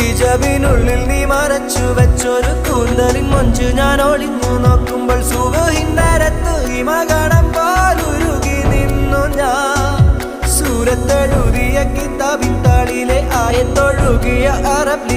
ഹിജബിനുള്ളിൽ നീ മറച്ചു വെച്ചൊരു കൂന്തലിൻ മൊഞ്ച് ഞാൻ ഒളിഞ്ഞു നോക്കുമ്പോൾ സുബഹിന്നരത്ത് ഹിമകണം പോലുരുകി നിന്നു ഞാൻ. സൂരത്തെഴുതിയ കിതാബിൻ താളിലെ ആയത്തൊഴുകിയ അറബ്